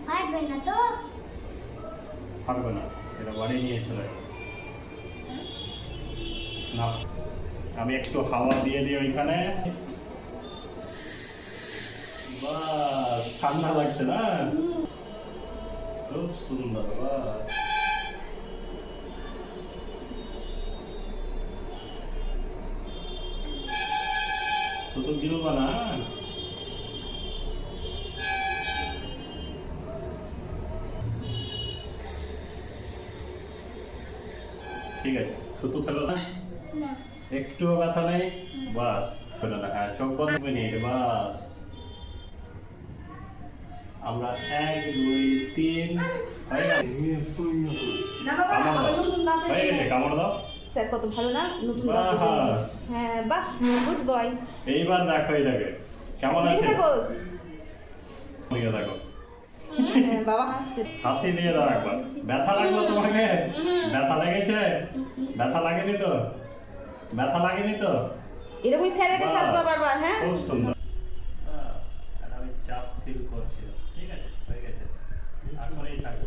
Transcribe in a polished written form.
ফাটবে না তো? ফাটবে না, এটা বাড়ি নিয়ে চলে যাবে। না, আমি একটু হাওয়া দিয়ে দিই ওইখানে। বাস, ঠান্ডা লাগছে না? খুব সুন্দর। বাস, তো গিলবা না। ঠিক আছে, থুতু ফেলো না, না। একটুও ব্যথা নেই। বাস, ফেলো না। হ্যাঁ, চোখ বন্ধ করে নিয়ে বাস। আমরা 1 2 3 হয়ে গেছে। না বাবা, কামড় আবার দাও। নতুন দাঁত হয়ে গেছে, কামড় দাও। স্যার কত ভালো না, নতুন দাঁত দিলেন। বাস। হ্যাঁ, বাহ, গুড বয়। এইবার দেখো এটাকে কেমন আছে। দেখো ওইটা দেখো, হ্যাঁ, বাবা হাসছে। হাসি দিয়ে দাও একবার। ব্যথা লাগলো তোমাকে? ব্যথা লেগেছে? ব্যথা লাগেনি তো? ব্যথা লাগেনি তো? এরকমই স্যারের কাছে আসবা বাস, বারবার। হ্যাঁ, খুব সুন্দর। বাস, আর আমি চাপ ফিল করছি। ঠিক আছে, হয়ে গেছে। আর করেই থাকবে।